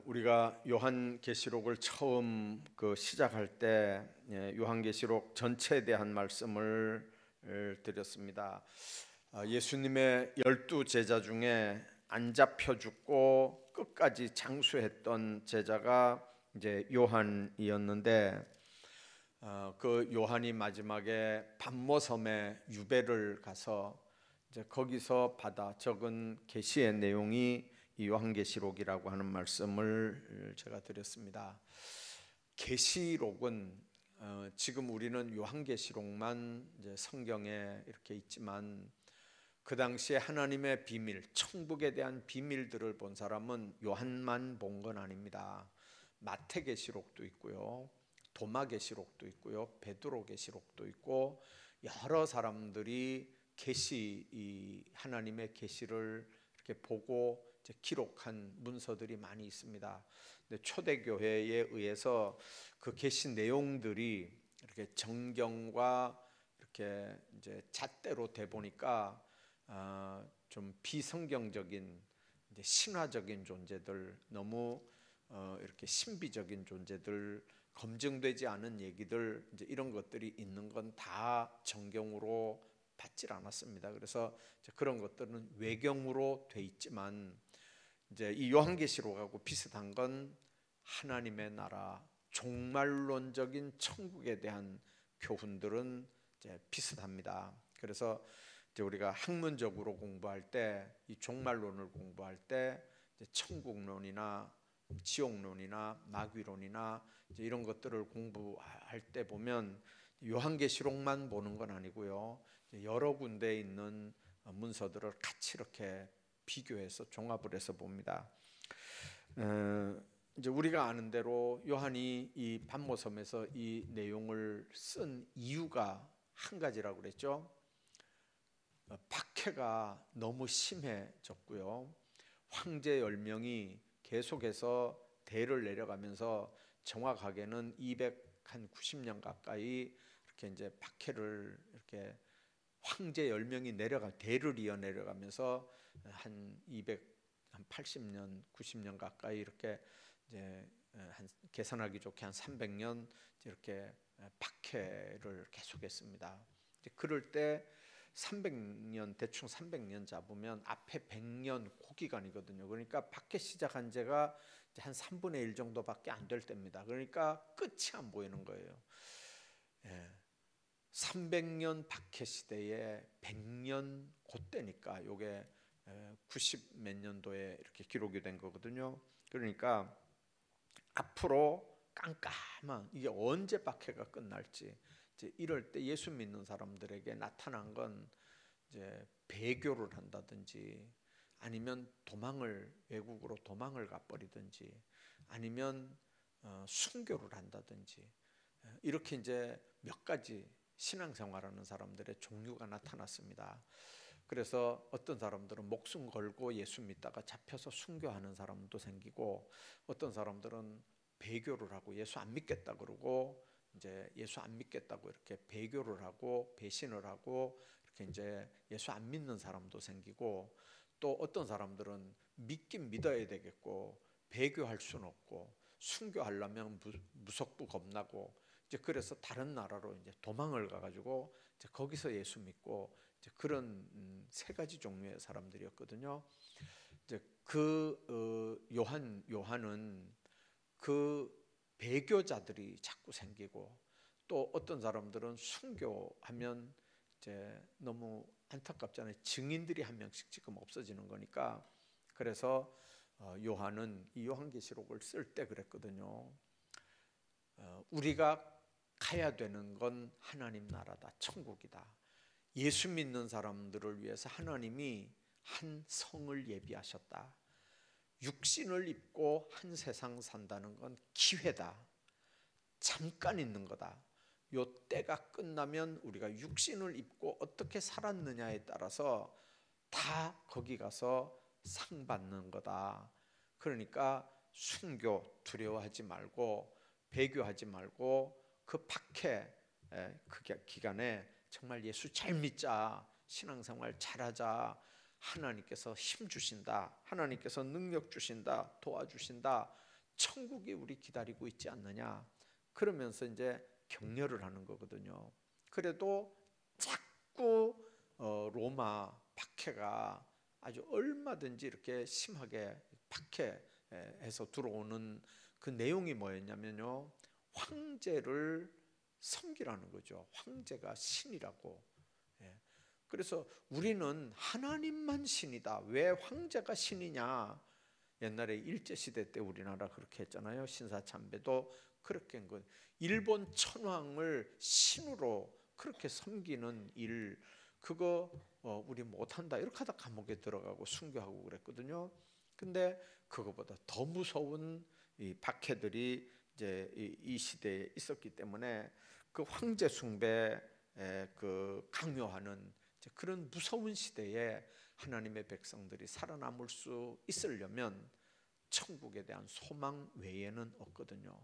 우리가 요한계시록을 처음 시작할 때 요한계시록 전체에 대한 말씀을 드렸습니다. 예수님의 12 제자 중에 안 잡혀 죽고 끝까지 장수했던 제자가 이제 요한이었는데, 그 요한이 마지막에 pat모섬에 유배를 가서 이제 거기서 받아 적은 계시의 내용이 이 요한계시록이라고 하는 말씀을 제가 드렸습니다. 계시록은 지금 우리는 요한계시록만 이제 성경에 이렇게 있지만, 그 당시에 하나님의 비밀, 천국에 대한 비밀들을 본 사람은 요한만 본 건 아닙니다. 마태계시록도 있고요, 도마계시록도 있고요, 베드로계시록도 있고, 여러 사람들이 이 하나님의 계시를 이렇게 보고 이제 기록한 문서들이 많이 있습니다. 근데 초대교회에 의해서 그 계시 내용들이 이렇게 정경과 이렇게 이제 잣대로 돼 보니까 좀 비성경적인 이제 신화적인 존재들, 너무 이렇게 신비적인 존재들, 검증되지 않은 얘기들, 이제 이런 것들이 있는 건 다 정경으로 받질 않았습니다. 그래서 그런 것들은 외경으로 돼 있지만, 이제 이 요한계시록하고 비슷한 건 하나님의 나라, 종말론적인 천국에 대한 교훈들은 이제 비슷합니다. 그래서 이제 우리가 학문적으로 공부할 때, 이 종말론을 공부할 때 이제 천국론이나 지옥론이나 마귀론이나 이제 이런 것들을 공부할 때 보면 요한계시록만 보는 건 아니고요, 여러 군데에 있는 문서들을 같이 이렇게 비교해서 종합을 해서 봅니다. 이제 우리가 아는 대로 요한이 이 pat모섬에서 이 내용을 쓴 이유가 한 가지라고 그랬죠. 박해가 너무 심해졌고요, 황제 10명이 계속해서 대를 내려가면서 정확하게는 290년 가까이 이렇게 이제 박해를 이렇게 황제 10명이 대를 이어 내려가면서 한 280년, 90년 가까이 이렇게 이제 계산하기 좋게 한 300년 이렇게 박해를 계속했습니다. 이제 그럴 때 300년, 대충 300년 잡으면 앞에 100년 고기간이거든요. 그러니까 박해 시작한 지가 한 3분의 1 정도밖에 안 될 때입니다. 그러니까 끝이 안 보이는 거예요. 300년 박해 시대에 100년 그때니까 요게 90 몇 년도에 이렇게 기록이 된 거거든요. 그러니까 앞으로 깜깜한, 이게 언제 박해가 끝날지, 이제 이럴 때 예수 믿는 사람들에게 나타난 건 이제 배교를 한다든지, 아니면 외국으로 도망을 가버리든지, 아니면 순교를 한다든지, 이렇게 이제 몇 가지 신앙생활하는 사람들의 종류가 나타났습니다. 그래서 어떤 사람들은 목숨 걸고 예수 믿다가 잡혀서 순교하는 사람도 생기고, 어떤 사람들은 배교를 하고 예수 안 믿겠다 그러고 이제 예수 안 믿겠다고 이렇게 배교를 하고 배신을 하고 이렇게 이제 예수 안 믿는 사람도 생기고, 또 어떤 사람들은 믿긴 믿어야 되겠고 배교할 수는 없고 순교하려면 무섭고 겁나고, 이제 그래서 다른 나라로 이제 도망을 가가지고 이제 거기서 예수 믿고, 이제 그런 세 가지 종류의 사람들이었거든요. 이제 요한은 그 배교자들이 자꾸 생기고, 또 어떤 사람들은 순교하면 이제 너무 안타깝잖아요. 증인들이 한 명씩 지금 없어지는 거니까. 그래서 요한은 이 요한계시록을 쓸 때 그랬거든요. 우리가 가야 되는 건 하나님 나라다, 천국이다. 예수 믿는 사람들을 위해서 하나님이 한 성을 예비하셨다. 육신을 입고 한 세상 산다는 건 기회다, 잠깐 있는 거다. 요 때가 끝나면 우리가 육신을 입고 어떻게 살았느냐에 따라서 다 거기 가서 상 받는 거다. 그러니까 순교 두려워하지 말고 배교하지 말고 그 박해 그 기간에 정말 예수 잘 믿자, 신앙생활 잘하자, 하나님께서 힘 주신다, 하나님께서 능력 주신다, 도와주신다, 천국이 우리 기다리고 있지 않느냐, 그러면서 이제 격려를 하는 거거든요. 그래도 자꾸 로마 박해가 아주 얼마든지 이렇게 심하게 박해해서 들어오는 그 내용이 뭐였냐면요, 황제를 섬기라는 거죠. 황제가 신이라고. 예. 그래서 우리는 하나님만 신이다. 왜 황제가 신이냐? 옛날에 일제시대 때 우리나라 그렇게 했잖아요. 신사참배도 그렇게 한 거. 일본 천황을 신으로 그렇게 섬기는 일, 그거 우리 못한다 이렇게 하다 감옥에 들어가고 순교하고 그랬거든요. 근데 그거보다 더 무서운 이 박해들이 이제 이 시대에 있었기 때문에 그 황제 숭배 그 강요하는 그런 무서운 시대에 하나님의 백성들이 살아남을 수 있으려면 천국에 대한 소망 외에는 없거든요.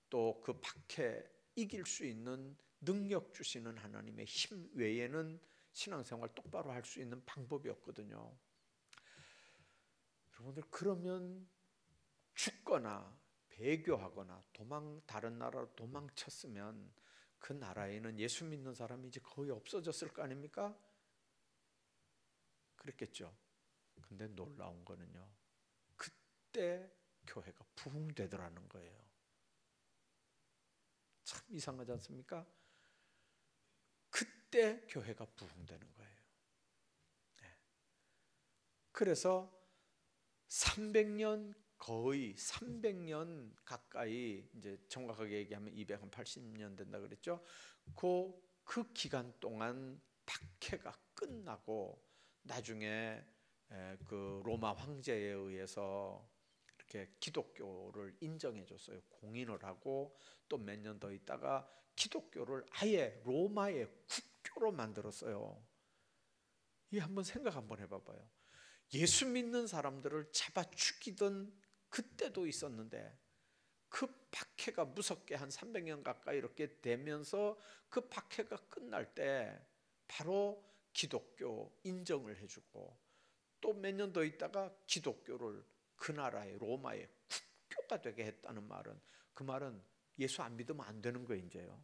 또 그 박해 이길 수 있는 능력 주시는 하나님의 힘 외에는 신앙생활 똑바로 할 수 있는 방법이 없거든요. 여러분들, 그러면 죽거나 배교하거나 다른 나라로 도망쳤으면 그 나라에는 예수 믿는 사람이 이제 거의 없어졌을 거 아닙니까? 그랬겠죠. 근데 놀라운 거는요, 그때 교회가 부흥되더라는 거예요. 참 이상하지 않습니까? 그때 교회가 부흥되는 거예요. 그래서 300년, 거의 300년 가까이, 이제 정확하게 얘기하면 280년 된다 그랬죠. 그 기간 동안 박해가 끝나고 나중에 그 로마 황제에 의해서 이렇게 기독교를 인정해 줬어요. 공인을 하고 또 몇 년 더 있다가 기독교를 아예 로마의 국교로 만들었어요. 이 한번 생각 한번 해봐봐요. 예수 믿는 사람들을 잡아 죽이던 그때도 있었는데 그 박해가 무섭게 한 300년 가까이 이렇게 되면서 그 박해가 끝날 때 바로 기독교 인정을 해주고 또 몇 년 더 있다가 기독교를 그 나라의 로마의 국교가 되게 했다는 말은, 그 말은 예수 안 믿으면 안 되는 거예요. 이제요,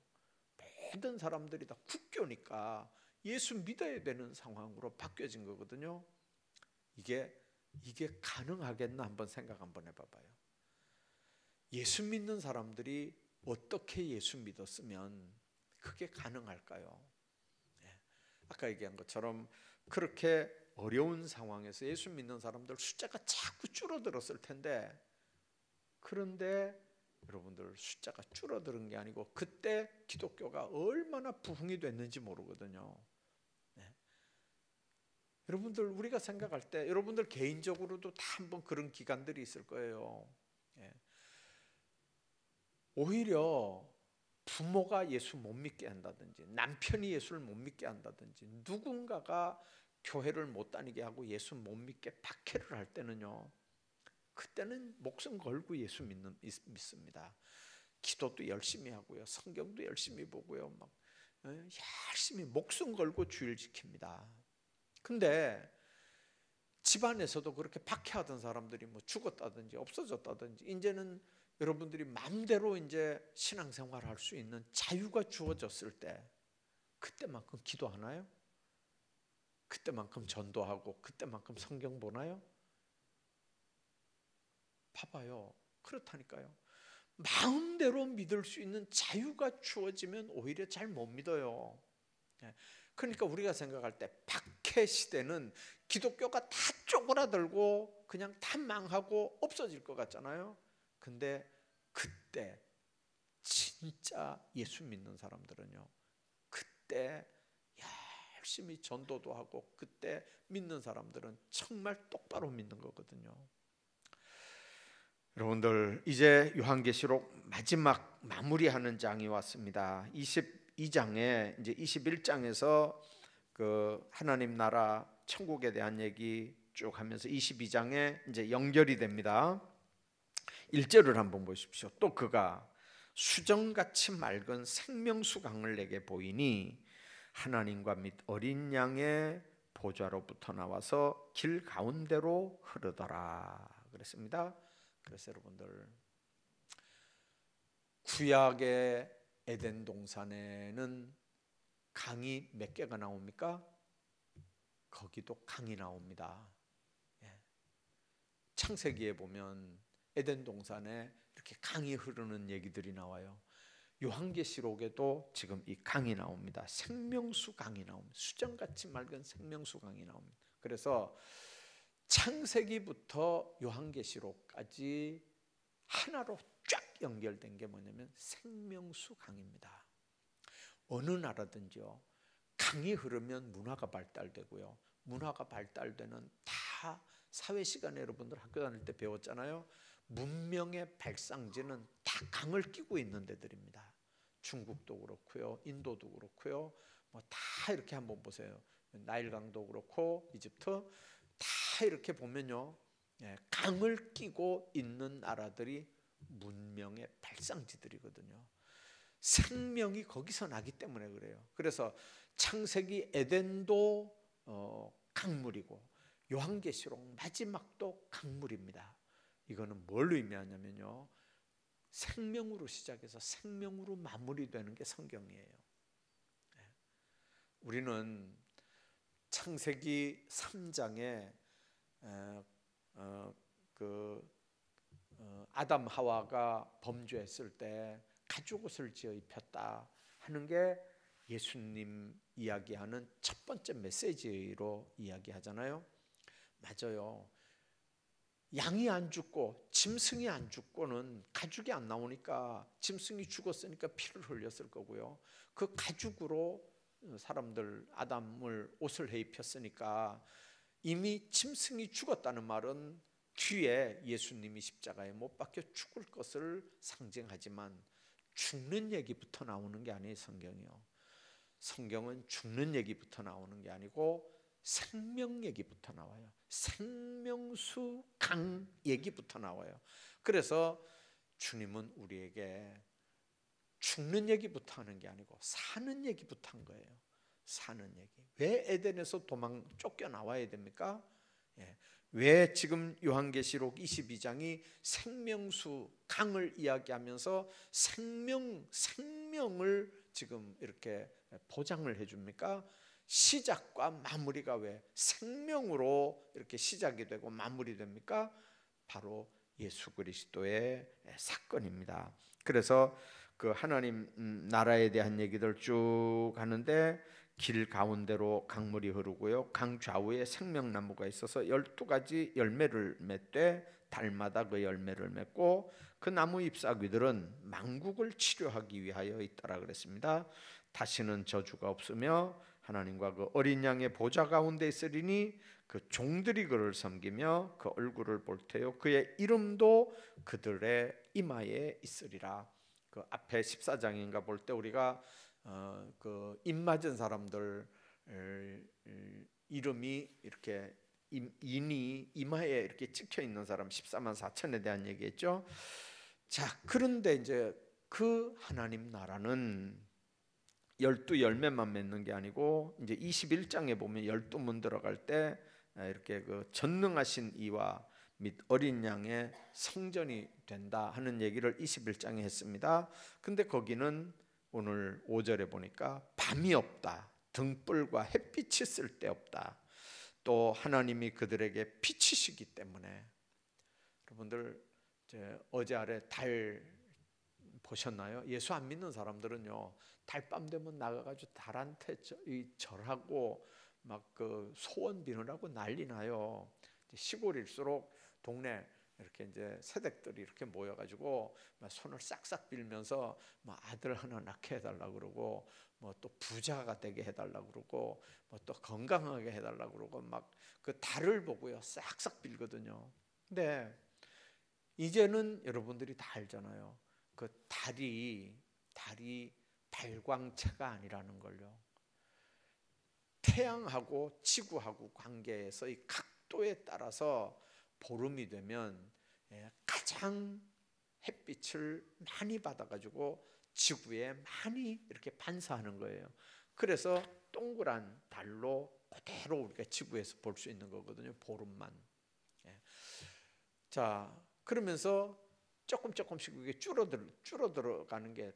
모든 사람들이 다 국교니까 예수 믿어야 되는 상황으로 바뀌어진 거거든요. 이게 가능하겠나 한번 생각 한번 해봐봐요. 예수 믿는 사람들이 어떻게 예수 믿었으면 그게 가능할까요? 아까 얘기한 것처럼 그렇게 어려운 상황에서 예수 믿는 사람들 숫자가 자꾸 줄어들었을 텐데, 그런데 여러분들 숫자가 줄어드는 게 아니고 그때 기독교가 얼마나 부흥이 됐는지 모르거든요. 여러분들, 우리가 생각할 때 여러분들 개인적으로도 다 한번 그런 기간들이 있을 거예요. 오히려 부모가 예수 못 믿게 한다든지 남편이 예수를 못 믿게 한다든지 누군가가 교회를 못 다니게 하고 예수 못 믿게 박해를 할 때는요, 그때는 목숨 걸고 예수 믿습니다. 기도도 열심히 하고요, 성경도 열심히 보고요, 막 열심히 목숨 걸고 주일 지킵니다. 근데 집안에서도 그렇게 박해하던 사람들이 뭐 죽었다든지 없어졌다든지 이제는 여러분들이 마음대로 이제 신앙생활을 할 수 있는 자유가 주어졌을 때 그때만큼 기도하나요? 그때만큼 전도하고 그때만큼 성경 보나요? 봐봐요. 그렇다니까요. 마음대로 믿을 수 있는 자유가 주어지면 오히려 잘 못 믿어요. 그러니까 우리가 생각할 때 박해 시대는 기독교가 다 쪼그라들고 그냥 다 망하고 없어질 것 같잖아요. 근데 그때 진짜 예수 믿는 사람들은요, 그때 열심히 전도도 하고 그때 믿는 사람들은 정말 똑바로 믿는 거거든요. 여러분들, 이제 요한계시록 마지막 마무리하는 장이 왔습니다. 22장에 이제 21장에서 그 하나님 나라 천국에 대한 얘기 쭉 하면서 22장에 이제 연결이 됩니다. 1절을 한번 보십시오. 또 그가 수정같이 맑은 생명수 강을 내게 보이니 하나님과 및 어린 양의 보좌로부터 나와서 길 가운데로 흐르더라 그랬습니다. 그래서 여러분들, 구약의 에덴 동산에는 강이 몇 개가 나옵니까? 거기도 강이 나옵니다. 창세기에 보면 에덴 동산에 이렇게 강이 흐르는 얘기들이 나와요. 요한계시록에도 지금 이 강이 나옵니다. 생명수 강이 나옵니다. 수정같이 맑은 생명수 강이 나옵니다. 그래서 창세기부터 요한계시록까지 하나로 쫙 연결된 게 뭐냐면 생명수 강입니다. 어느 나라든지요, 강이 흐르면 문화가 발달되고요, 문화가 발달되는 다 사회 시간에 여러분들 학교 다닐 때 배웠잖아요. 문명의 발상지는 다 강을 끼고 있는 데들입니다. 중국도 그렇고요, 인도도 그렇고요, 뭐 다 이렇게 한번 보세요. 나일강도 그렇고 이집트 다 이렇게 보면요, 강을 끼고 있는 나라들이 문명의 발상지들이거든요. 생명이 거기서 나기 때문에 그래요. 그래서 창세기 에덴도 강물이고 요한계시록 마지막도 강물입니다. 이거는 뭘 의미하냐면요, 생명으로 시작해서 생명으로 마무리되는 게 성경이에요. 우리는 창세기 3장에 아담 하와가 범죄했을 때 가죽옷을 지어 입혔다 하는 게 예수님 이야기하는 첫 번째 메시지로 이야기하잖아요. 맞아요. 양이 안 죽고 짐승이 안 죽고는 가죽이 안 나오니까, 짐승이 죽었으니까 피를 흘렸을 거고요, 그 가죽으로 사람들 아담을 옷을 해 입혔으니까 이미 짐승이 죽었다는 말은 뒤에 예수님이 십자가에 못 박혀 죽을 것을 상징하지만 죽는 얘기부터 나오는 게 아니에요. 성경은 죽는 얘기부터 나오는 게 아니고 생명 얘기부터 나와요. 생명수 강 얘기부터 나와요. 그래서 주님은 우리에게 죽는 얘기부터 하는 게 아니고 사는 얘기부터 한 거예요. 사는 얘기. 왜 에덴에서 쫓겨 나와야 됩니까? 왜 지금 요한계시록 22장이 생명수 강을 이야기하면서 생명을 지금 이렇게 보장을 해줍니까? 시작과 마무리가 왜 생명으로 이렇게 시작이 되고 마무리됩니까? 바로 예수 그리스도의 사건입니다. 그래서 그 하나님 나라에 대한 얘기들 쭉 하는데, 길 가운데로 강물이 흐르고요, 강 좌우에 생명나무가 있어서 12가지 열매를 맺되 달마다 그 열매를 맺고 그 나무 잎사귀들은 만국을 치료하기 위하여 있다라 그랬습니다. 다시는 저주가 없으며 하나님과 그 어린 양의 보좌 가운데 있으리니 그 종들이 그를 섬기며 그 얼굴을 볼 테요 그의 이름도 그들의 이마에 있으리라. 그 앞에 14장인가 볼 때 우리가 그 입맞은 사람들 이름이 이렇게 인이 이마에 이렇게 찍혀 있는 사람 14만 4천에 대한 얘기했죠. 자, 그런데 이제 그 하나님 나라는 12열매만 맺는 게 아니고, 이제 21장에 보면 12문 들어갈 때 이렇게 그 전능하신 이와 및 어린 양의 성전이 된다 하는 얘기를 21장에 했습니다. 근데 거기는 오늘 5절에 보니까 밤이 없다, 등불과 햇빛이 쓸데없다, 또 하나님이 그들에게 빛이시기 때문에. 여러분들 어제 아래 달 보셨나요? 예수 안 믿는 사람들은요, 달밤 되면 나가가지고 달한테 절하고 막 그 소원 비느라고 난리 나요. 시골일수록 동네 이렇게 이제 새댁들이 이렇게 모여가지고 막 손을 싹싹 빌면서 뭐 아들 하나 낳게 해달라 그러고, 뭐 또 부자가 되게 해달라 그러고, 뭐 또 건강하게 해달라 그러고, 막 그 달을 보고요 싹싹 빌거든요. 근데 이제는 여러분들이 다 알잖아요. 그 달이 발광체가 아니라는 걸요. 태양하고 지구하고 관계에서 이 각도에 따라서 보름이 되면 가장 햇빛을 많이 받아가지고 지구에 많이 이렇게 반사하는 거예요. 그래서 동그란 달로 그대로 우리가 지구에서 볼 수 있는 거거든요, 보름만. 자, 그러면서 조금씩 이게 줄어들어가는 게,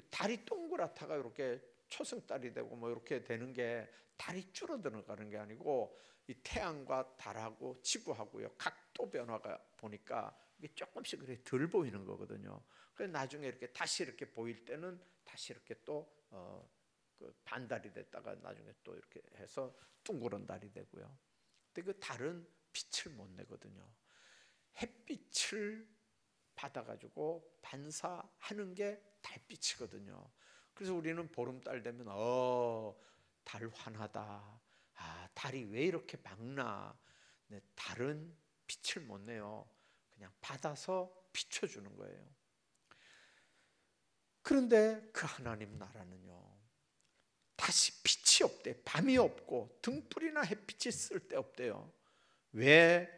달이 동그랗다가 이렇게 초승달이 되고 뭐 이렇게 되는 게 달이 줄어들어가는 게 아니고, 이 태양과 달하고 지구하고요 각도 변화가 보니까 이게 조금씩 그래 덜 보이는 거거든요. 그래서 나중에 이렇게 다시 이렇게 보일 때는 다시 이렇게 또 그 반달이 됐다가 나중에 또 이렇게 해서 둥그런 달이 되고요. 근데 그 달은 빛을 못 내거든요. 햇빛을 받아가지고 반사하는 게 달빛이거든요. 그래서 우리는 보름달 되면 달 환하다. 달이 왜 이렇게 밝나. 네, 달은 빛을 못 내요. 그냥 받아서 비춰주는 거예요. 그런데 그 하나님 나라는요, 다시 빛이 없대. 밤이 없고 등불이나 햇빛이 쓸데없대요. 왜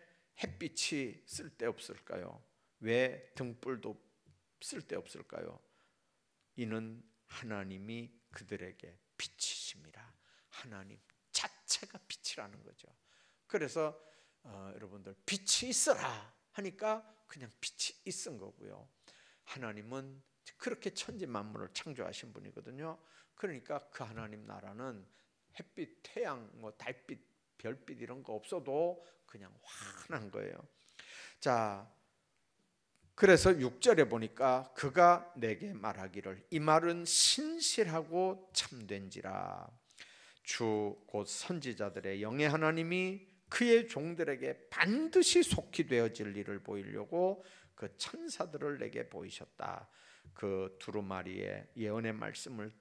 햇빛이 쓸데없을까요? 왜 등불도 쓸데없을까요? 이는 하나님이 그들에게 빛이심이라. 하나님 자체가 빛이라는 거죠. 그래서 여러분들 빛이 있어라 하니까 그냥 빛이 있은 거고요. 하나님은 그렇게 천지 만물을 창조하신 분이거든요. 그러니까 그 하나님 나라는 햇빛, 태양, 뭐 달빛, 별빛 이런 거 없어도 그냥 환한 거예요. 자, 그래서 6절에 보니까 그가 내게 말하기를 이 말은 신실하고 참된지라. 주 곧 선지자들의 영의 하나님이 그의 종들에게 반드시 속히 되어질 일을 보이려고 그 천사들을 내게 보이셨다. 그 두루마리의 예언의 말씀을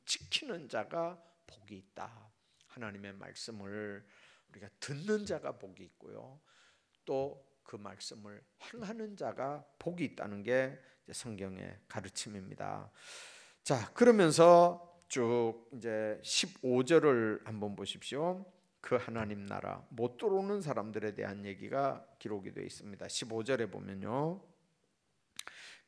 지키는 자가 복이 있다. 하나님의 말씀을 우리가 듣는 자가 복이 있고요, 또 그 말씀을 행하는 자가 복이 있다는 게 성경의 가르침입니다. 자, 그러면서 쭉 이제 15절을 한번 보십시오. 그 하나님 나라 못 들어오는 사람들에 대한 얘기가 기록이 되어 있습니다. 15절에 보면요,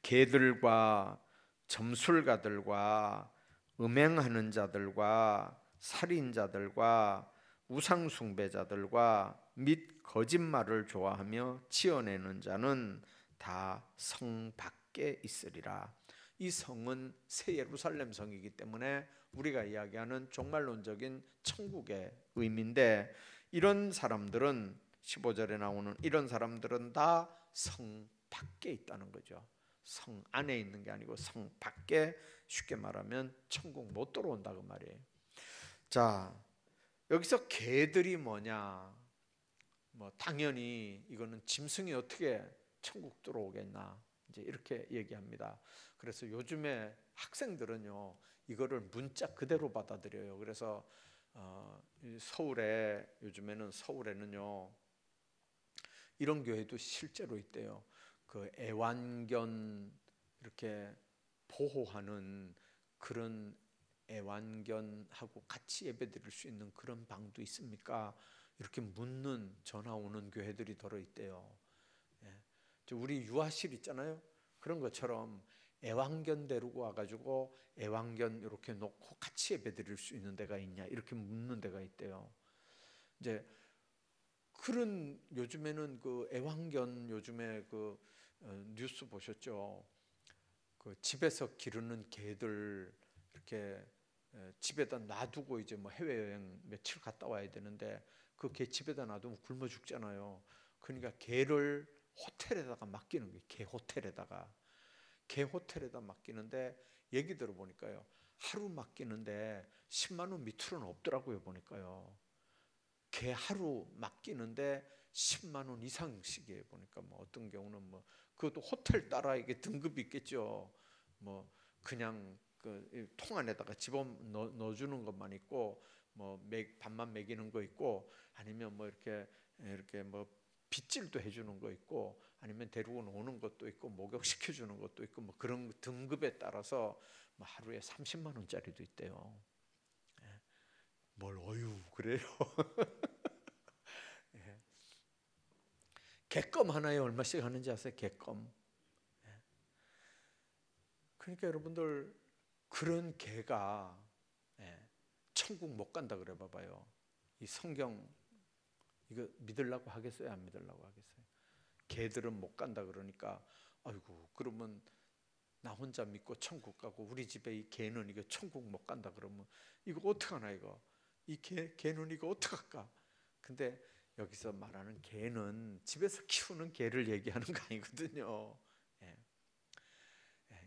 개들과 점술가들과 음행하는 자들과 살인자들과 우상숭배자들과 및 거짓말을 좋아하며 지어내는 자는 다 성 밖에 있으리라. 이 성은 새 예루살렘 성이기 때문에 우리가 이야기하는 종말론적인 천국의 의미인데, 이런 사람들은 15절에 나오는 이런 사람들은 다 성 밖에 있다는 거죠. 성 안에 있는 게 아니고 성 밖에, 쉽게 말하면 천국 못 들어온다고 말이에요. 자, 여기서 개들이 뭐냐? 뭐 당연히 이거는 짐승이 어떻게 천국 들어오겠나, 이제 이렇게 얘기합니다. 그래서 요즘에 학생들은요 이거를 문자 그대로 받아들여요. 그래서 서울에 요즘에는 서울에는요 이런 교회도 실제로 있대요. 그 애완견 이렇게 보호하는 그런 애완견하고 같이 예배드릴 수 있는 그런 방도 있습니까? 이렇게 묻는 전화 오는 교회들이 더러 있대요. 우리 유아실 있잖아요. 그런 것처럼 애완견 데리고 와가지고 애완견 이렇게 놓고 같이 예배드릴 수 있는 데가 있냐, 이렇게 묻는 데가 있대요. 이제 그런 요즘에는 그 애완견, 요즘에 그 뉴스 보셨죠? 그 집에서 기르는 개들 이렇게 집에다 놔두고 이제 뭐 해외여행 며칠 갔다 와야 되는데 그 개 집에다 놔두면 굶어 죽잖아요. 그러니까 개를 호텔에다가 맡기는 거예요. 개 호텔에다 맡기는데 얘기 들어보니까요, 하루 맡기는데 10만 원 밑으로는 없더라고요. 보니까요, 개 하루 맡기는데 10만 원 이상씩이에요. 보니까 뭐 어떤 경우는 뭐 그것도 호텔 따라 이게 등급이 있겠죠. 뭐 그냥 그 통 안에다가 집어 넣어주는 것만 있고, 뭐 밥만 먹이는 거 있고, 아니면 뭐 이렇게 뭐 빗질도 해주는 거 있고, 아니면 데리고 노는 것도 있고, 목욕시켜 주는 것도 있고, 뭐 그런 등급에 따라서 뭐 하루에 30만 원짜리도 있대요. 뭘 어유 그래요? 예. 객검 하나에 얼마씩 하는지 아세요? 객검. 그러니까 여러분들 그런 개가 천국 못 간다 그래 봐봐요. 이 성경 이거 믿으려고 하겠어요? 안 믿으려고 하겠어요? 개들은 못 간다 그러니까 아이고 그러면 나 혼자 믿고 천국 가고 우리 집에 이 개는 이거 천국 못 간다 그러면 이거 어떡하나 이거 이 개는 이거 어떡할까? 근데 여기서 말하는 개는 집에서 키우는 개를 얘기하는 거 아니거든요. 예.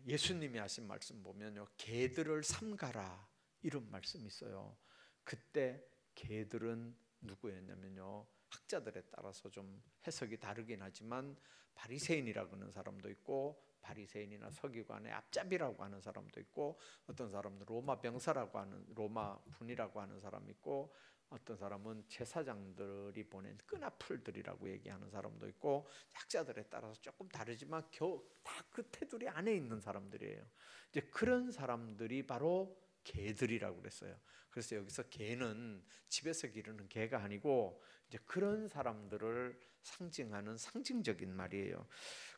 예수님이 하신 말씀 보면요, 개들을 삼가라 이런 말씀이 있어요. 그때 개들은 누구였냐면요, 학자들에 따라서 좀 해석이 다르긴 하지만 바리새인이라고 하는 사람도 있고 바리새인이나 서기관의 앞잡이라고 하는 사람도 있고 어떤 사람은 로마 병사라고 하는 로마 군이라고 하는 사람이 있고 어떤 사람은 제사장들이 보낸 끈앞풀들이라고 얘기하는 사람도 있고 학자들에 따라서 조금 다르지만 겨우 다 그 테두리 안에 있는 사람들이에요. 이제 그런 사람들이 바로 개들이라고 그랬어요. 그래서 여기서 개는 집에서 기르는 개가 아니고 이제 그런 사람들을 상징하는 상징적인 말이에요.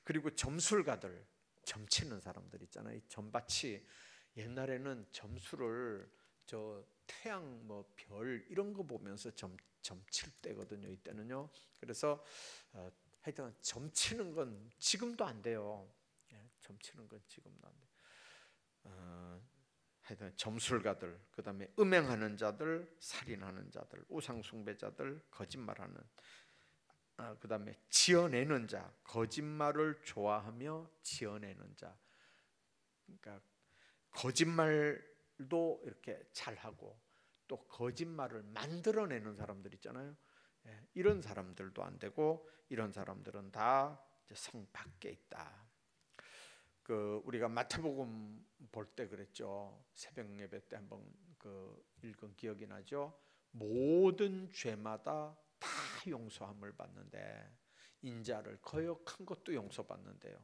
그리고 점술가들, 점치는 사람들 있잖아요. 이 점밭이 옛날에는 점수를 저 태양 뭐 별 이런 거 보면서 점칠 때거든요. 이때는요. 그래서 하여튼 점치는 건 지금도 안 돼요. 점치는 건 지금도 안 돼. 하여튼 점술가들, 그다음에 음행하는 자들, 살인하는 자들, 우상 숭배자들, 거짓말하는, 그다음에 지어내는 자, 거짓말을 좋아하며 지어내는 자. 그러니까 거짓말도 이렇게 잘하고 또 거짓말을 만들어내는 사람들 있잖아요. 이런 사람들도 안 되고 이런 사람들은 다 성 밖에 있다. 우리가 마태복음 볼 때 그랬죠. 새벽 예배 때 한번 읽은 기억이 나죠. 모든 죄마다 다 용서함을 받는데 인자를 거역한 것도 용서받는데요.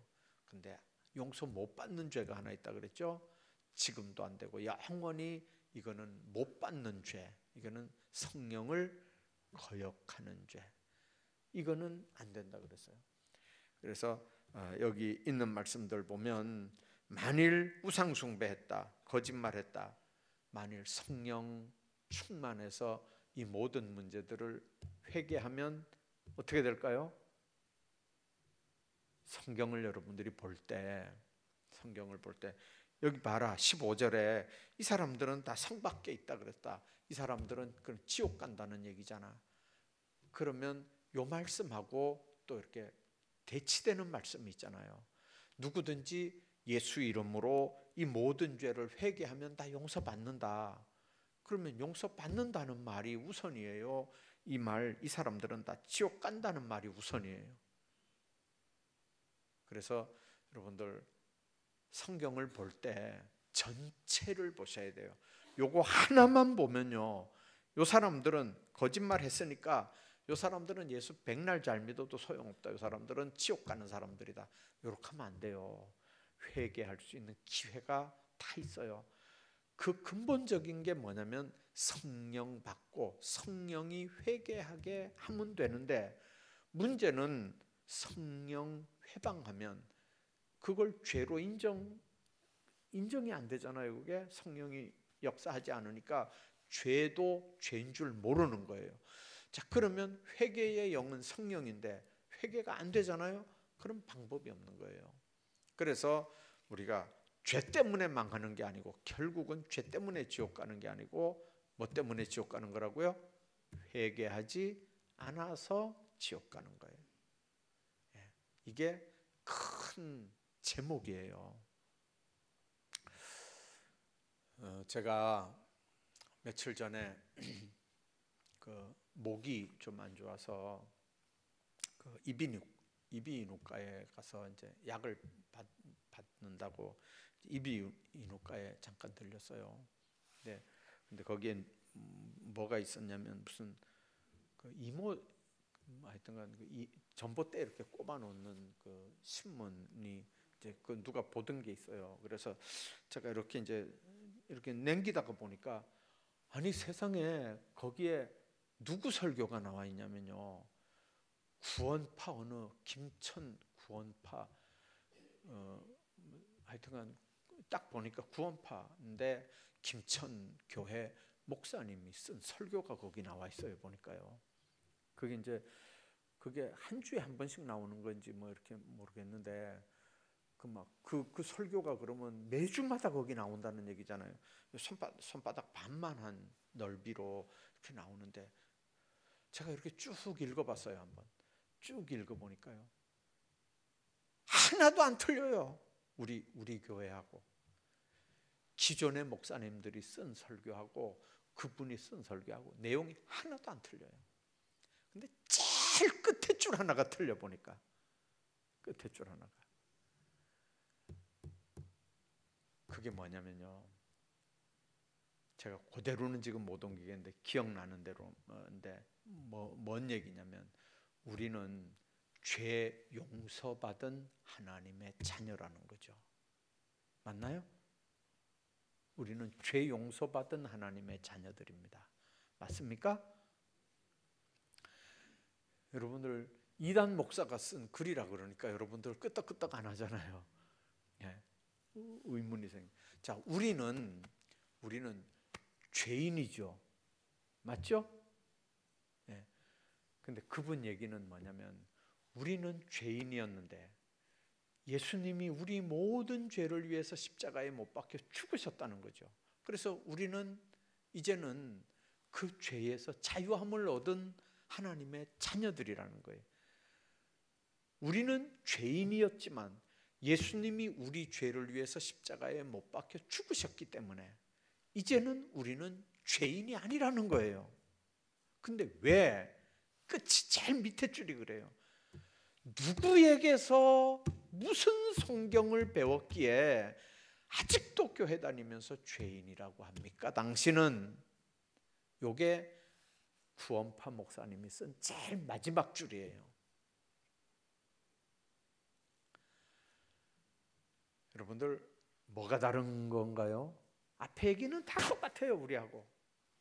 근데 용서 못 받는 죄가 하나 있다 그랬죠. 지금도 안 되고 영원히 이거는 못 받는 죄. 이거는 성령을 거역하는 죄. 이거는 안 된다 그랬어요. 그래서 여기 있는 말씀들 보면 만일 우상 숭배했다, 거짓말했다, 만일 성령 충만해서 이 모든 문제들을 회개하면 어떻게 될까요? 성경을 여러분들이 볼 때 여기 봐라 15절에 이 사람들은 다 성 밖에 있다 그랬다. 이 사람들은 그럼 지옥 간다는 얘기잖아. 그러면 요 말씀하고 또 이렇게 대치되는 말씀이 있잖아요. 누구든지 예수 이름으로 이 모든 죄를 회개하면 다 용서받는다. 그러면 용서받는다는 말이 우선이에요? 이 사람들은 다 지옥 간다는 말이 우선이에요? 그래서 여러분들 성경을 볼 때 전체를 보셔야 돼요. 요거 하나만 보면요, 요 사람들은 거짓말 했으니까 요 사람들은 예수 백날 잘 믿어도 소용없다. 요 사람들은 지옥 가는 사람들이다. 요렇게 하면 안 돼요. 회개할 수 있는 기회가 다 있어요. 그 근본적인 게 뭐냐면 성령 받고 성령이 회개하게 하면 되는데, 문제는 성령 회방하면 그걸 죄로 인정이 안 되잖아요. 그게 성령이 역사하지 않으니까 죄도 죄인 줄 모르는 거예요. 자, 그러면 회개의 영은 성령인데 회개가 안 되잖아요. 그럼 방법이 없는 거예요. 그래서 우리가 죄 때문에 망하는 게 아니고 결국은 죄 때문에 지옥 가는 게 아니고 뭐 때문에 지옥 가는 거라고요? 회개하지 않아서 지옥 가는 거예요. 이게 큰 제목이에요. 제가 며칠 전에 목이 좀 안 좋아서 이비인후과에 가서 이제 약을 받는다고 이비인후과에 잠깐 들렸어요. 근데 거기에 뭐가 있었냐면 무슨 이모 하여튼간 전봇대 이렇게 꼽아 놓는 신문이 이제 누가 보던 게 있어요. 그래서 제가 이렇게 이제 이렇게 남기다가 보니까 아니 세상에 거기에 누구 설교가 나와 있냐면요, 구원파 어느 김천 구원파 하여튼간 딱 보니까 구원파인데 김천 교회 목사님이 쓴 설교가 거기 나와 있어요. 보니까요. 그게 이제 그게 한 주에 한 번씩 나오는 건지 뭐 이렇게 모르겠는데 그 설교가 그러면 매주마다 거기 나온다는 얘기잖아요. 손바닥 반만한 넓이로 이렇게 나오는데 제가 이렇게 쭉 읽어봤어요. 한번 쭉 읽어보니까요, 하나도 안 틀려요. 우리 교회하고 기존의 목사님들이 쓴 설교하고 그분이 쓴 설교하고 내용이 하나도 안 틀려요. 근데 제일 끝에 줄 하나가 틀려 보니까, 끝에 줄 하나가, 그게 뭐냐면요, 제가 그대로는 지금 못 옮기겠는데 기억나는 대로인데 뭔 얘기냐면, 우리는 죄 용서받은 하나님의 자녀라는 거죠. 맞나요? 우리는 죄 용서받은 하나님의 자녀들입니다. 맞습니까? 여러분들 이단 목사가 쓴 글이라 그러니까 여러분들 끄떡끄떡 안 하잖아요. 예, 의문이 생겨. 자, 우리는 죄인이죠. 맞죠? 예. 근데 그분 얘기는 뭐냐면, 우리는 죄인이었는데 예수님이 우리 모든 죄를 위해서 십자가에 못 박혀 죽으셨다는 거죠. 그래서 우리는 이제는 그 죄에서 자유함을 얻은 하나님의 자녀들이라는 거예요. 우리는 죄인이었지만 예수님이 우리 죄를 위해서 십자가에 못 박혀 죽으셨기 때문에 이제는 우리는 죄인이 아니라는 거예요. 근데 왜 끝이 제일 밑에 줄이 그래요? 누구에게서 무슨 성경을 배웠기에 아직도 교회 다니면서 죄인이라고 합니까? 당신은. 요게 구원파 목사님이 쓴 제일 마지막 줄이에요. 여러분들 뭐가 다른 건가요? 앞에 얘기는 다 똑같아요. 우리하고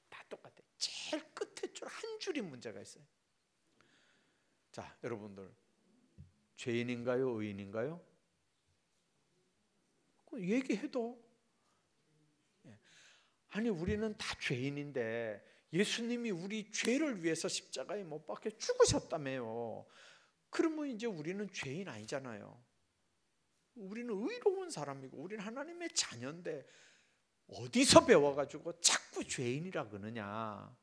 다 똑같아요. 제일 끝에 줄 한 줄이 문제가 있어요. 자, 여러분들 죄인인가요? 의인인가요? 얘기해도, 아니 우리는 다 죄인인데 예수님이 우리 죄를 위해서 십자가에 못 박혀 죽으셨다며요. 그러면 이제 우리는 죄인 아니잖아요. 우리는 의로운 사람이고 우리는 하나님의 자녀인데 어디서 배워가지고 자꾸 죄인이라 그러냐.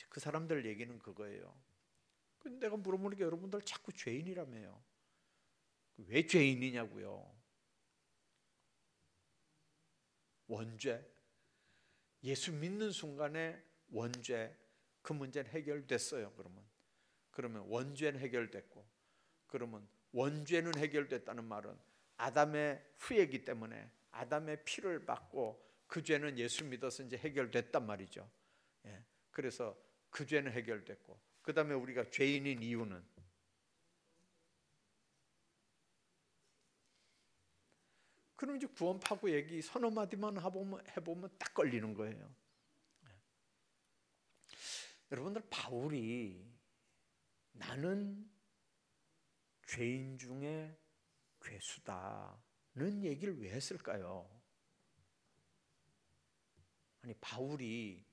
그 사람들 얘기는 그거예요. 근데 내가 물어보니까 여러분들 자꾸 죄인이라며요. 왜 죄인이냐고요? 원죄. 예수 믿는 순간에 원죄, 그 문제는 해결됐어요. 그러면 원죄는 해결됐고, 그러면 원죄는 해결됐다는 말은 아담의 후예이기 때문에 아담의 피를 받고 그 죄는 예수 믿어서 이제 해결됐단 말이죠. 예, 그래서 그 죄는 해결됐고, 그 다음에 우리가 죄인인 이유는, 그럼 이제 구원파고 얘기 서너 마디만 해보면 딱 걸리는 거예요. 여러분들 바울이 나는 죄인 중에 괴수다는 얘기를 왜 했을까요? 아니 바울이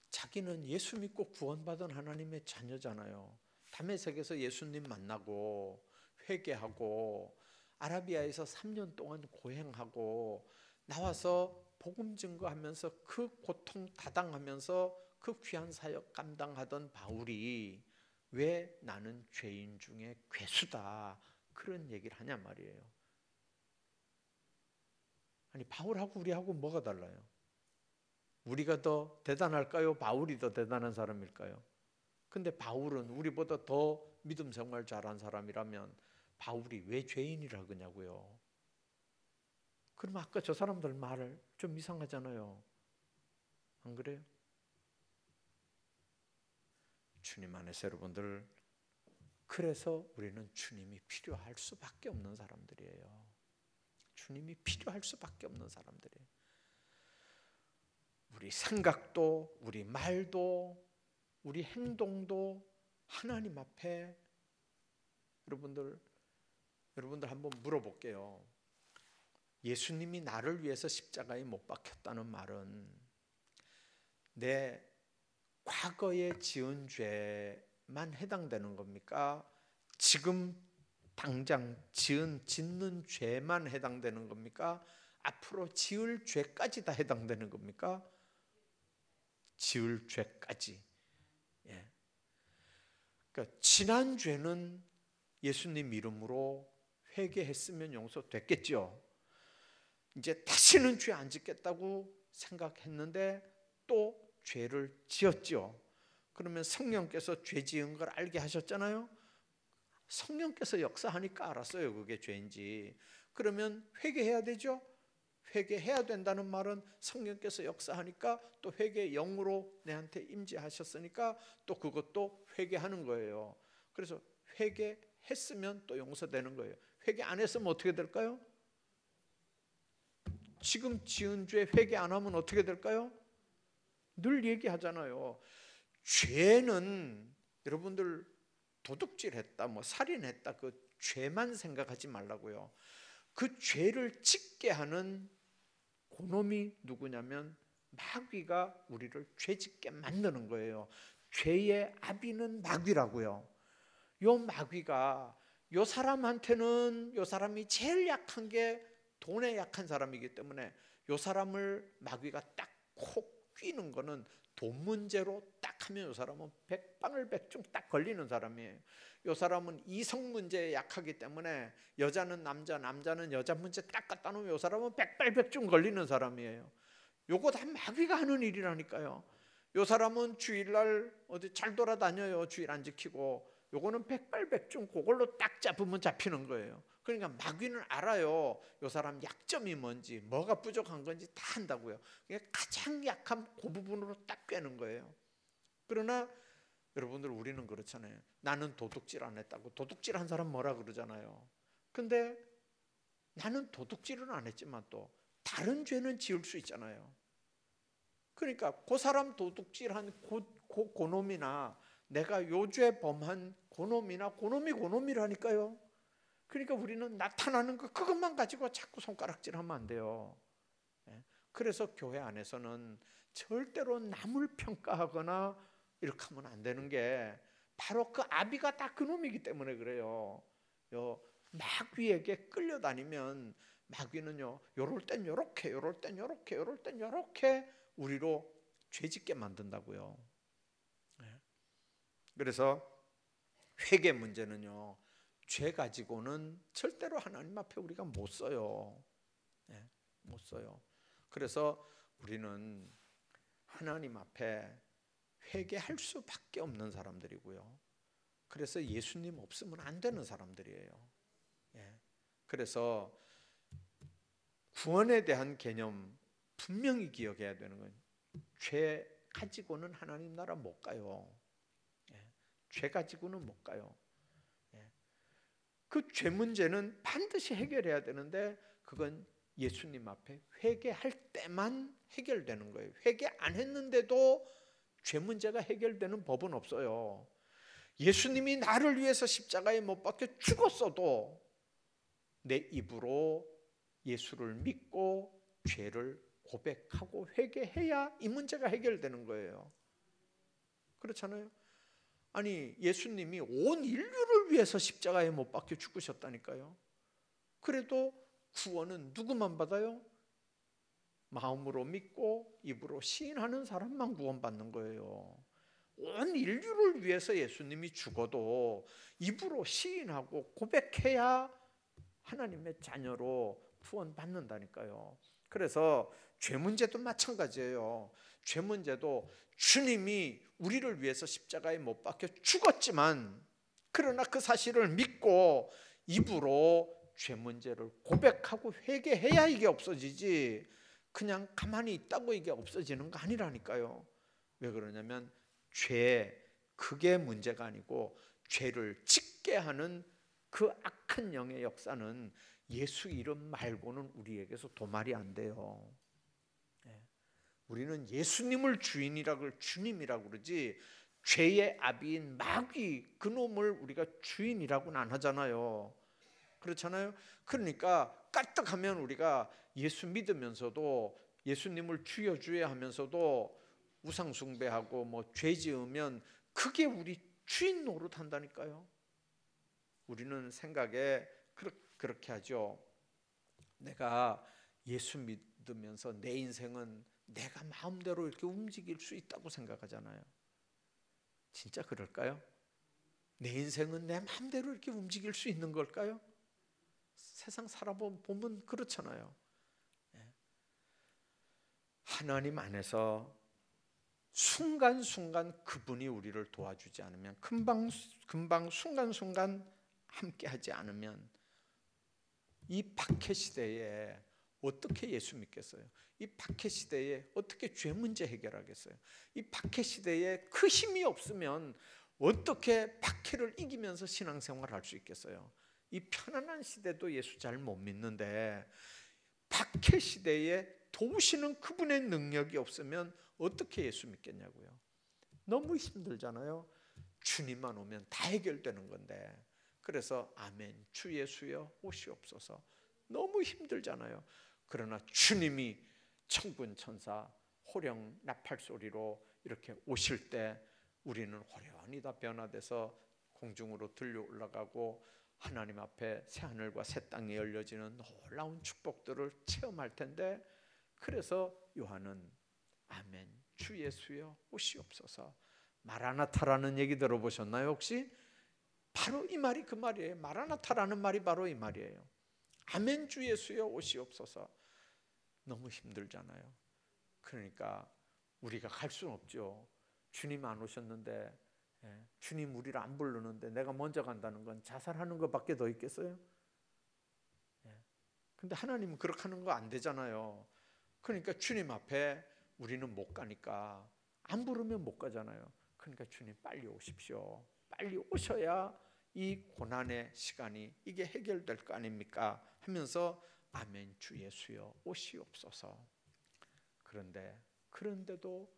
자기는 예수 믿고 구원받은 하나님의 자녀잖아요. 다메섹에서 예수님 만나고 회개하고 아라비아에서 3년 동안 고행하고 나와서 복음 증거하면서 그 고통 타당하면서 그 귀한 사역 감당하던 바울이 왜 나는 죄인 중에 괴수다 그런 얘기를 하냐 말이에요. 아니 바울하고 우리하고 뭐가 달라요? 우리가 더 대단할까요? 바울이 더 대단한 사람일까요? 근데 바울은 우리보다 더 믿음 생활 잘한 사람이라면 바울이 왜 죄인이라 그러냐고요. 그럼 아까 저 사람들 말을 좀 이상하잖아요. 안 그래요? 주님 안에서 여러분들, 그래서 우리는 주님이 필요할 수밖에 없는 사람들이에요. 주님이 필요할 수밖에 없는 사람들이에요. 우리 생각도 우리 말도 우리 행동도 하나님 앞에 여러분들 한번 물어볼게요. 예수님이 나를 위해서 십자가에 못 박혔다는 말은 내 과거에 지은 죄만 해당되는 겁니까? 지금 당장 짓는 죄만 해당되는 겁니까? 앞으로 지을 죄까지 다 해당되는 겁니까? 지을 죄까지. 예. 그러니까 지난 죄는 예수님 이름으로 회개했으면 용서됐겠죠. 이제 다시는 죄 안 짓겠다고 생각했는데 또 죄를 지었죠. 그러면 성령께서 죄 지은 걸 알게 하셨잖아요. 성령께서 역사하니까 알았어요, 그게 죄인지. 그러면 회개해야 되죠. 회개해야 된다는 말은 성령께서 역사하니까 또 회개의 영으로 내한테 임재하셨으니까 또 그것도 회개하는 거예요. 그래서 회개했으면 또 용서되는 거예요. 회개 안 했으면 어떻게 될까요? 지금 지은 죄 회개 안 하면 어떻게 될까요? 늘 얘기하잖아요. 죄는 여러분들 도둑질했다, 뭐 살인했다, 그 죄만 생각하지 말라고요. 그 죄를 짓게 하는 그놈이 누구냐면 마귀가 우리를 죄짓게 만드는 거예요. 죄의 아비는 마귀라고요. 요 마귀가 요 사람한테는 요 사람이 제일 약한 게 돈에 약한 사람이기 때문에 요 사람을 마귀가 딱 콕 끼는 거는 돈 문제로 딱 하면 요 사람은 백방을백중 딱 걸리는 사람이에요. 요 사람은 이성 문제에 약하기 때문에 여자는 남자, 남자는 여자 문제 딱 갖다 놓으면 요 사람은 백발백중 걸리는 사람이에요. 요거 다 마귀가 하는 일이라니까요. 요 사람은 주일날 어디 잘 돌아다녀요. 주일 안 지키고. 요거는 백발백중 그걸로 딱 잡으면 잡히는 거예요. 그러니까 마귀는 알아요. 요 사람 약점이 뭔지, 뭐가 부족한 건지 다 안다고요. 가장 약한 그 부분으로 딱 꿰는 거예요. 그러나 여러분들 우리는 그렇잖아요. 나는 도둑질 안 했다고. 도둑질 한 사람 뭐라 그러잖아요. 근데 나는 도둑질은 안 했지만 또 다른 죄는 지을 수 있잖아요. 그러니까 그 사람 도둑질한 고놈이나 내가 요 죄 범한 고놈이나 고놈이 고놈이라니까요. 그러니까 우리는 나타나는 거 그것만 가지고 자꾸 손가락질하면 안 돼요. 그래서 교회 안에서는 절대로 남을 평가하거나 이렇게 하면 안 되는 게 바로 그 아비가 다 그놈이기 때문에 그래요. 마귀에게 끌려다니면 마귀는요, 요럴 땐 요렇게, 요럴 땐 요렇게, 요럴 땐 요렇게 우리로 죄짓게 만든다고요. 그래서 회개 문제는요, 죄 가지고는 절대로 하나님 앞에 우리가 못 써요. 못 써요. 그래서 우리는 하나님 앞에 회개할 수밖에 없는 사람들이고요. 그래서 예수님 없으면 안 되는 사람들이에요. 그래서 구원에 대한 개념 분명히 기억해야 되는 건 죄 가지고는 하나님 나라 못 가요. 죄 가지고는 못 가요. 그 죄 문제는 반드시 해결해야 되는데 그건 예수님 앞에 회개할 때만 해결되는 거예요. 회개 안 했는데도 죄 문제가 해결되는 법은 없어요. 예수님이 나를 위해서 십자가에 못 박혀 죽었어도 내 입으로 예수를 믿고 죄를 고백하고 회개해야 이 문제가 해결되는 거예요. 그렇잖아요. 아니 예수님이 온 인류를 위해서 십자가에 못 박혀 죽으셨다니까요. 그래도 구원은 누구만 받아요? 마음으로 믿고 입으로 시인하는 사람만 구원받는 거예요. 온 인류를 위해서 예수님이 죽어도 입으로 시인하고 고백해야 하나님의 자녀로 구원받는다니까요. 그래서 죄 문제도 마찬가지예요. 죄 문제도 주님이 우리를 위해서 십자가에 못 박혀 죽었지만 그러나 그 사실을 믿고 입으로 죄 문제를 고백하고 회개해야 이게 없어지지 그냥 가만히 있다고 이게 없어지는 거 아니라니까요. 왜 그러냐면 그게 문제가 아니고 죄를 짓게 하는 그 악한 영의 역사는 예수 이름 말고는 우리에게서 도말이 안 돼요. 우리는 예수님을 주님이라고 그러지 죄의 아비인 마귀 그놈을 우리가 주인이라고는 안 하잖아요. 그렇잖아요. 그러니까 까뜩하면 우리가 예수 믿으면서도 예수님을 주여 주여 하면서도 우상 숭배하고 뭐 죄 지으면 그게 우리 주인 노릇한다니까요. 우리는 생각에 그렇게 하죠. 내가 예수 믿으면서 내 인생은 내가 마음대로 이렇게 움직일 수 있다고 생각하잖아요. 진짜 그럴까요? 내 인생은 내 마음대로 이렇게 움직일 수 있는 걸까요? 세상 살아보면 그렇잖아요. 하나님 안에서 순간순간 그분이 우리를 도와주지 않으면, 금방 순간순간 함께하지 않으면 이 박해 시대에 어떻게 예수 믿겠어요? 이 박해 시대에 어떻게 죄 문제 해결하겠어요? 이 박해 시대에 그 힘이 없으면 어떻게 박해를 이기면서 신앙생활을 할 수 있겠어요? 이 편안한 시대도 예수 잘 못 믿는데 박해 시대에 도우시는 그분의 능력이 없으면 어떻게 예수 믿겠냐고요. 너무 힘들잖아요. 주님만 오면 다 해결되는 건데. 그래서 아멘, 주 예수여 오시옵소서. 너무 힘들잖아요. 그러나 주님이 천군 천사 호령 나팔 소리로 이렇게 오실 때 우리는 호련히 다 변화돼서 공중으로 들려 올라가고 하나님 앞에 새하늘과 새 땅이 열려지는 놀라운 축복들을 체험할 텐데, 그래서 요한은 아멘 주 예수여 오시옵소서. 마라나타라는 얘기 들어보셨나요 혹시? 바로 이 말이 그 말이에요. 마라나타라는 말이 바로 이 말이에요. 아멘 주 예수여 오시옵소서. 너무 힘들잖아요. 그러니까 우리가 갈 수는 없죠. 주님 안 오셨는데, 주님 우리를 안 부르는데 내가 먼저 간다는 건 자살하는 것밖에 더 있겠어요? 근데 하나님은 그렇게 하는 거 안 되잖아요. 그러니까 주님 앞에 우리는 못 가니까, 안 부르면 못 가잖아요. 그러니까 주님 빨리 오십시오. 빨리 오셔야 이 고난의 시간이 이게 해결될 거 아닙니까? 하면서 아멘 주 예수여 오시옵소서. 그런데도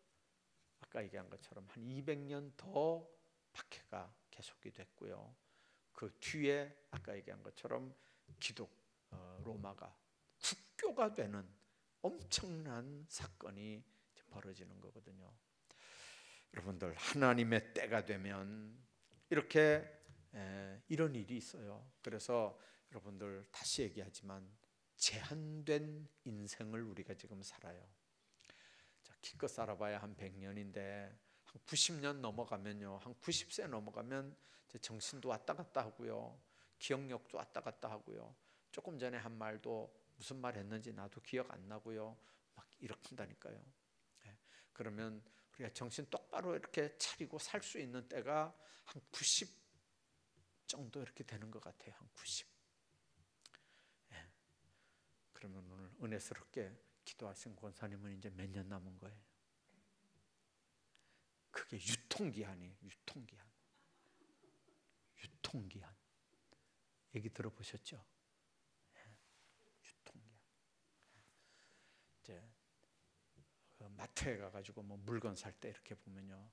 아까 얘기한 것처럼 한 200년 더 박해가 계속이 됐고요. 그 뒤에 아까 얘기한 것처럼 로마가 국교가 되는 엄청난 사건이 벌어지는 거거든요. 여러분들, 하나님의 때가 되면 이렇게 이런 일이 있어요. 그래서 여러분들 다시 얘기하지만 제한된 인생을 우리가 지금 살아요. 자, 기껏 살아봐야 한 100년인데 한 90년 넘어가면요, 한 90세 넘어가면 정신도 왔다 갔다 하고요, 기억력도 왔다 갔다 하고요, 조금 전에 한 말도 무슨 말 했는지 나도 기억 안 나고요, 막 이렇게 한다니까요. 그러면 우리가 정신 똑바로 이렇게 차리고 살 수 있는 때가 한 90 정도 이렇게 되는 것 같아요. 한 90. 그러면 오늘 은혜스럽게 기도하신 권사님은 이제 몇 년 남은 거예요? 그게 유통기한이에요. 유통기한. 얘기 들어보셨죠? 유통기한. 이제 마트에 가가지고 뭐 물건 살 때 이렇게 보면요,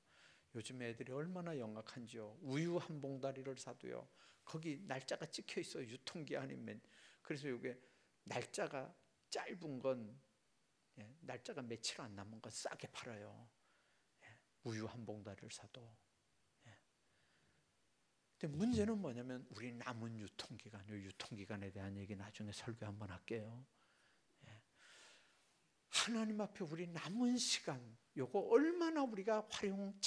요즘 애들이 얼마나 영악한지요. 우유 한 봉다리를 사도요, 거기 날짜가 찍혀 있어요. 유통기한이면. 그래서 이게 날짜가 짧은 건, 날짜가 며칠 안 남은 건 싸게 팔아요. 우유 한 봉다리를 사도. 근데 문제는 뭐냐면 우리 남은 유통기간, 유통기간에 대한 얘기 나중에 설교 한번 할게요. 하나님 앞에 우리 남은 시간, 요거 얼마나 우리가 활용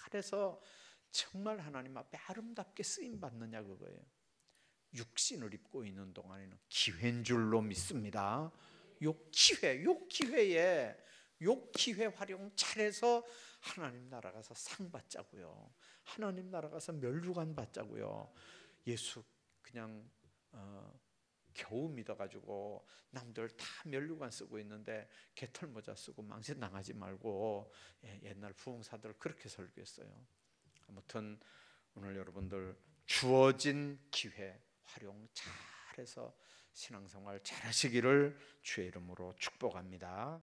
잘해서 정말 하나님 앞에 아름답게 쓰임 받느냐, 그거예요. 육신을 입고 있는 동안에는 기회인 줄로 믿습니다. 요 기회 활용 잘해서 하나님 나라 가서 상 받자고요. 하나님 나라 가서 면류관 받자고요. 예수 그냥 겨우 믿어가지고 남들 다 면류관 쓰고 있는데 개털 모자 쓰고 망신 당하지 말고, 옛날 부흥사들 그렇게 설교했어요. 아무튼 오늘 여러분들 주어진 기회 활용 잘해서 신앙생활 잘하시기를 주의 이름으로 축복합니다.